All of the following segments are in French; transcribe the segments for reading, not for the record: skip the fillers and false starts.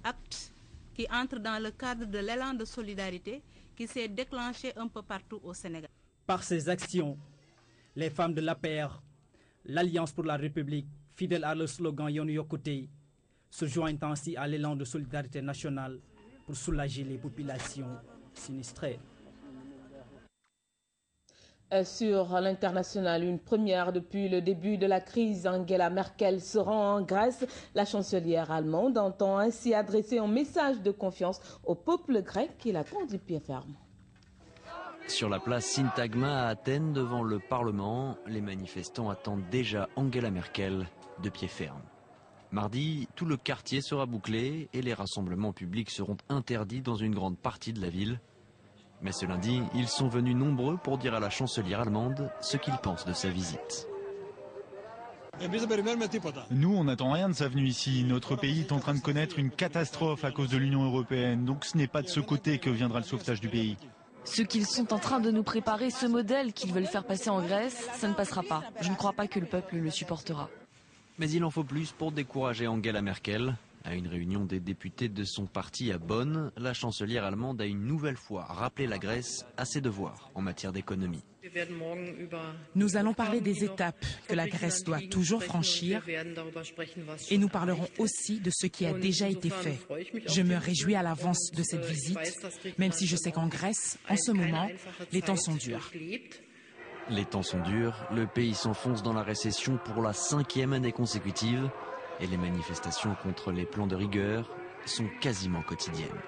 acte qui entre dans le cadre de l'élan de solidarité qui s'est déclenché un peu partout au Sénégal. Par ces actions, les femmes de l'APR, l'Alliance pour la République, fidèles à leur slogan Yoonu Yokkute, se joignent ainsi à l'élan de solidarité nationale pour soulager les populations sinistrées. Sur l'international, une première depuis le début de la crise, Angela Merkel se rend en Grèce. La chancelière allemande entend ainsi adresser un message de confiance au peuple grec qui l'attend du pied ferme. Sur la place Syntagma à Athènes, devant le Parlement, les manifestants attendent déjà Angela Merkel de pied ferme. Mardi, tout le quartier sera bouclé et les rassemblements publics seront interdits dans une grande partie de la ville. Mais ce lundi, ils sont venus nombreux pour dire à la chancelière allemande ce qu'ils pensent de sa visite. Nous, on n'attend rien de sa venue ici. Notre pays est en train de connaître une catastrophe à cause de l'Union européenne. Donc ce n'est pas de ce côté que viendra le sauvetage du pays. Ce qu'ils sont en train de nous préparer, ce modèle qu'ils veulent faire passer en Grèce, ça ne passera pas. Je ne crois pas que le peuple le supportera. Mais il en faut plus pour décourager Angela Merkel. À une réunion des députés de son parti à Bonn, la chancelière allemande a une nouvelle fois rappelé la Grèce à ses devoirs en matière d'économie. Nous allons parler des étapes que la Grèce doit toujours franchir et nous parlerons aussi de ce qui a déjà été fait. Je me réjouis à l'avance de cette visite, même si je sais qu'en Grèce, en ce moment, les temps sont durs. Les temps sont durs, le pays s'enfonce dans la récession pour la 5e année consécutive et les manifestations contre les plans de rigueur sont quasiment quotidiennes.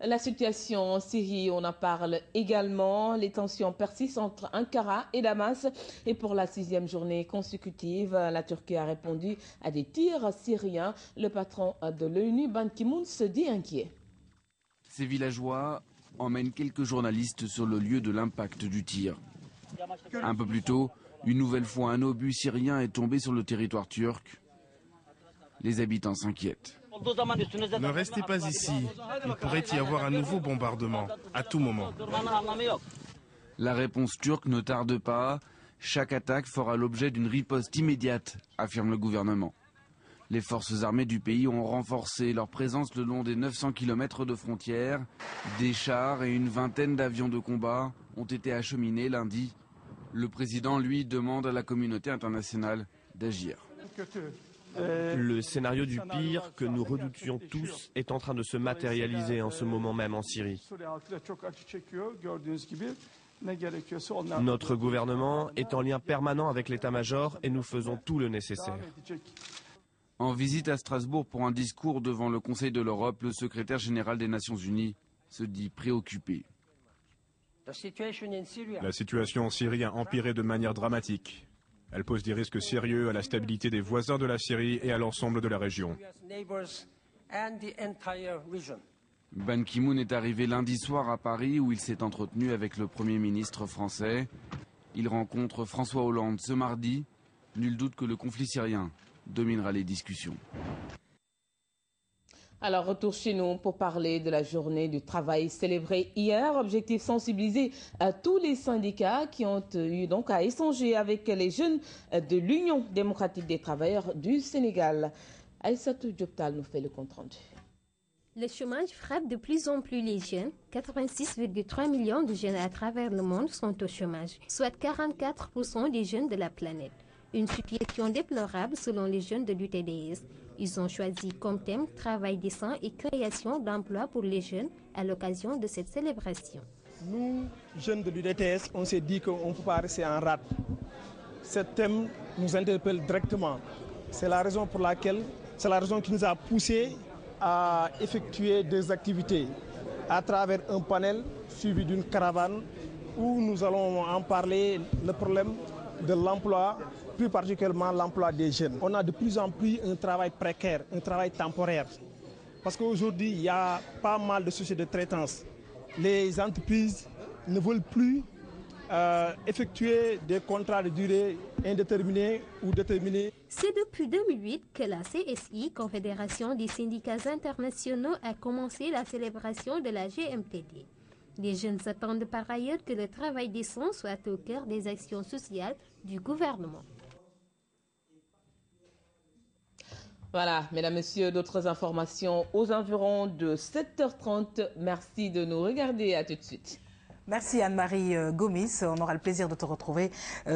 La situation en Syrie, on en parle également. Les tensions persistent entre Ankara et Damas. Et pour la 6e journée consécutive, la Turquie a répondu à des tirs syriens. Le patron de l'ONU, Ban Ki-moon, se dit inquiet. Ces villageois emmènent quelques journalistes sur le lieu de l'impact du tir. Un peu plus tôt, une nouvelle fois, un obus syrien est tombé sur le territoire turc. Les habitants s'inquiètent. Ne restez pas ici. Il pourrait y avoir un nouveau bombardement, à tout moment. La réponse turque ne tarde pas. Chaque attaque fera l'objet d'une riposte immédiate, affirme le gouvernement. Les forces armées du pays ont renforcé leur présence le long des 900 km de frontières. Des chars et une vingtaine d'avions de combat ont été acheminés lundi. Le président, lui, demande à la communauté internationale d'agir. Le scénario du pire que nous redoutions tous est en train de se matérialiser en ce moment même en Syrie. Notre gouvernement est en lien permanent avec l'état-major et nous faisons tout le nécessaire. En visite à Strasbourg pour un discours devant le Conseil de l'Europe, le secrétaire général des Nations Unies se dit préoccupé. La situation en Syrie a empiré de manière dramatique. Elle pose des risques sérieux à la stabilité des voisins de la Syrie et à l'ensemble de la région. Ban Ki-moon est arrivé lundi soir à Paris où il s'est entretenu avec le Premier ministre français. Il rencontre François Hollande ce mardi. Nul doute que le conflit syrien dominera les discussions. Alors, retour chez nous pour parler de la journée du travail célébrée hier. Objectif sensibiliser à tous les syndicats qui ont eu donc à échanger avec les jeunes de l'Union démocratique des travailleurs du Sénégal. Aïssatou Dioptal nous fait le compte rendu. Le chômage frappe de plus en plus les jeunes. 86,3 millions de jeunes à travers le monde sont au chômage, soit 44% des jeunes de la planète. Une situation déplorable selon les jeunes de l'UTDS. Ils ont choisi comme thème travail décent et création d'emplois pour les jeunes à l'occasion de cette célébration. Nous, jeunes de l'UDTS, on s'est dit qu'on ne peut pas rester en rade. Ce thème nous interpelle directement. C'est la raison qui nous a poussé à effectuer des activités à travers un panel suivi d'une caravane où nous allons en parler, le problème de l'emploi, plus particulièrement l'emploi des jeunes. On a de plus en plus un travail précaire, un travail temporaire. Parce qu'aujourd'hui, il y a pas mal de sociétés de traitance. Les entreprises ne veulent plus effectuer des contrats de durée indéterminée ou déterminée. C'est depuis 2008 que la CSI, Confédération des syndicats internationaux, a commencé la célébration de la GMTD. Les jeunes attendent par ailleurs que le travail décent soit au cœur des actions sociales du gouvernement. Voilà, mesdames, messieurs, d'autres informations aux environs de 7h30. Merci de nous regarder. À tout de suite. Merci Anne-Marie Gomis. On aura le plaisir de te retrouver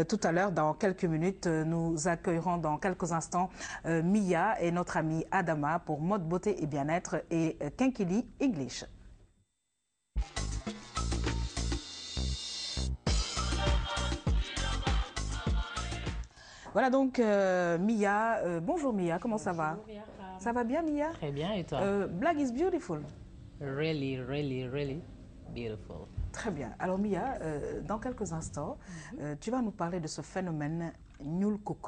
tout à l'heure. Dans quelques minutes, nous accueillerons dans quelques instants Mia et notre amie Adama pour Mode Beauté et Bien-être et Kenkili English. Voilà donc Mia. Bonjour Mia, comment ça va? Ça va bien Mia? Très bien, et toi? Black is beautiful. Really, really, really beautiful. Très bien. Alors Mia, dans quelques instants, tu vas nous parler de ce phénomène ñuul kuk.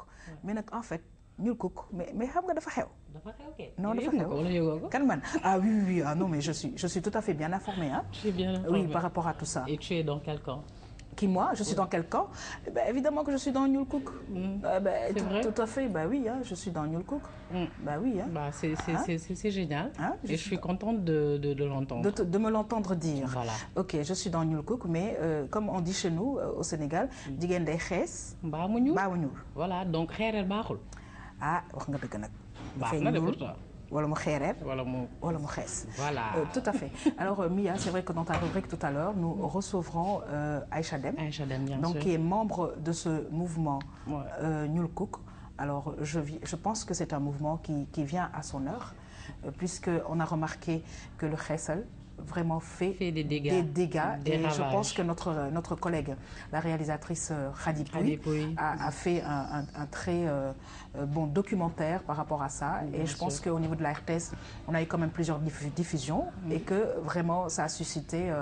Mais en fait, ñuul kuk, mais xam nga dafa xew? Dafa xew kay. Non, dafa xew. Kan man? Ah oui, oui, ah non, mais je suis tout à fait bien informée. Hein? Je suis bien informée. Oui, par rapport à tout ça. Et tu es dans quel camp? Qui, moi? Je suis dans quel camp? Évidemment que je suis dans ñuul kuk. C'est vrai? Tout à fait, oui, hein, je suis dans ñuul kuk. Oui. Hein. C'est génial. Hein? Et je suis contente de l'entendre. De me l'entendre dire. Voilà. Ok, je suis dans ñuul kuk, mais comme on dit chez nous, au Sénégal, jigéen day xees. Mbaa mu ñuul. Mbaa mu ñuul. Voilà, donc xeereer baaxul. Ah, wax nga dëgg nag. Baax na de pourtant. Wala mu xeereer. Wala mu xees. Voilà. Tout à fait. Alors Mia, c'est vrai que dans ta rubrique tout à l'heure, nous recevrons Aïcha Dem. Aïcha Dem, bien donc, sûr. qui est membre de ce mouvement ñuul kuk. Alors je pense que c'est un mouvement qui vient à son heure, puisqu'on a remarqué que le xeesal vraiment fait des dégâts et ravages. Je pense que notre collègue, la réalisatrice Khady Pouy, a fait un très bon documentaire par rapport à ça. Bien et je pense qu'au niveau de la RTS, on a eu quand même plusieurs diffusions et que vraiment ça a suscité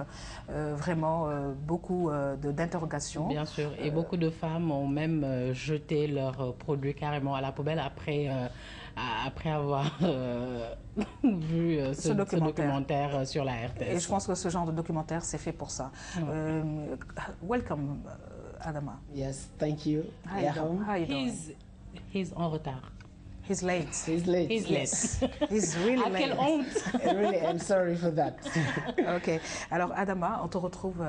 vraiment beaucoup d'interrogations. Bien sûr, et beaucoup de femmes ont même jeté leurs produits carrément à la poubelle après avoir vu ce documentaire sur la RTS. Et je pense que ce genre de documentaire, c'est fait pour ça. Welcome, Adama. Yes, thank you. How you doing? He's en retard. He's late. He's late. He's yes. late. He's really late. Quelle honte. Really, I'm sorry for that. Ok. Alors Adama, on te retrouve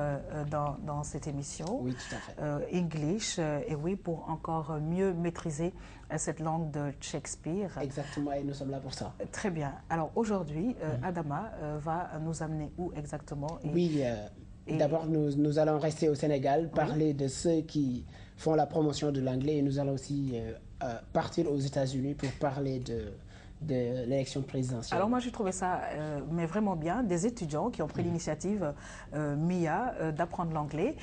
dans cette émission. Oui, tout à fait. English, et oui, pour encore mieux maîtriser cette langue de Shakespeare. Exactement, et nous sommes là pour ça. Très bien. Alors aujourd'hui, Adama va nous amener où exactement? Oui, d'abord nous allons rester au Sénégal, parler de ceux qui font la promotion de l'anglais, et nous allons aussi partir aux États-Unis pour parler de l'élection présidentielle. Alors moi j'ai trouvé ça mais vraiment bien, des étudiants qui ont pris l'initiative, Mia, d'apprendre l'anglais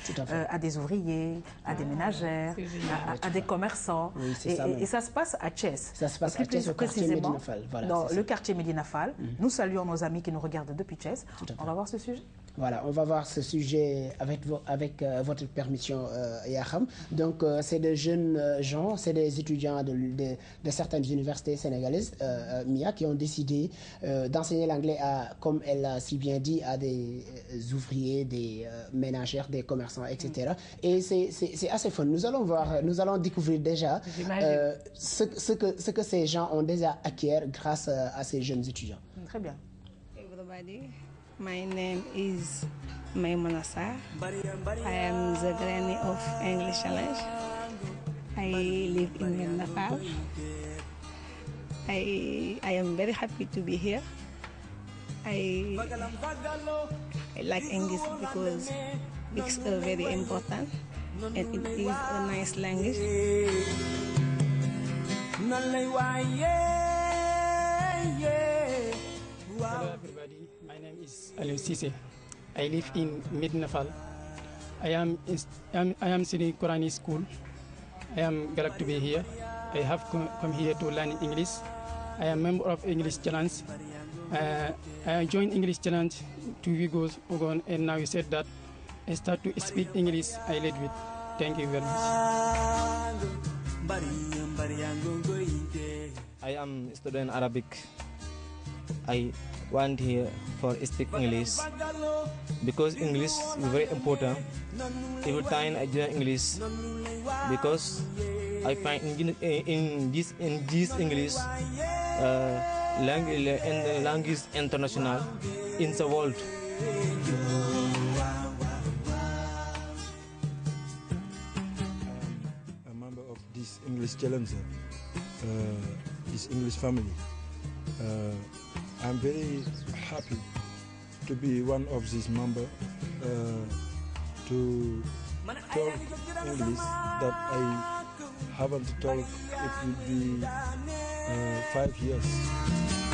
à des ouvriers, à des ménagères, à des commerçants. Oui, et ça se passe à Thiès. Ça se passe à Thiès, au quartier Médina Fall. Voilà, dans le quartier Médina Fall. Nous saluons nos amis qui nous regardent depuis Thiès. On va voir ce sujet. Voilà, on va voir ce sujet avec votre permission, Yaham. Donc, c'est de jeunes gens, c'est des étudiants de certaines universités sénégalaises, Mia, qui ont décidé d'enseigner l'anglais, comme elle a si bien dit, à des ouvriers, des ménagères, des commerçants, etc. Et c'est assez fun. Nous allons voir, nous allons découvrir déjà ce que ces gens ont déjà acquis grâce à ces jeunes étudiants. Très bien. Everybody. My name is Maimuna Sarr. I am the granny of English Challenge. I live in Médina Fall. I am very happy to be here. I like English because it's very important and it is a nice language. Hello everybody, my name is Aliou Cissé. I live in Médina Fall. I am studying Quranic school. I am glad to be here. I have come here to learn English. I am member of English Challenge. I joined English Challenge 2 weeks ago, and now you said that I start to speak English a little bit. Thank you very much. I am studying Arabic. I want here for speak English because English is very important. Every time I learn English because I find in this English language international in the world. A member of this English Challenge. this English family. I'm very happy to be one of these members to talk English that I haven't talked. It will be 5 years.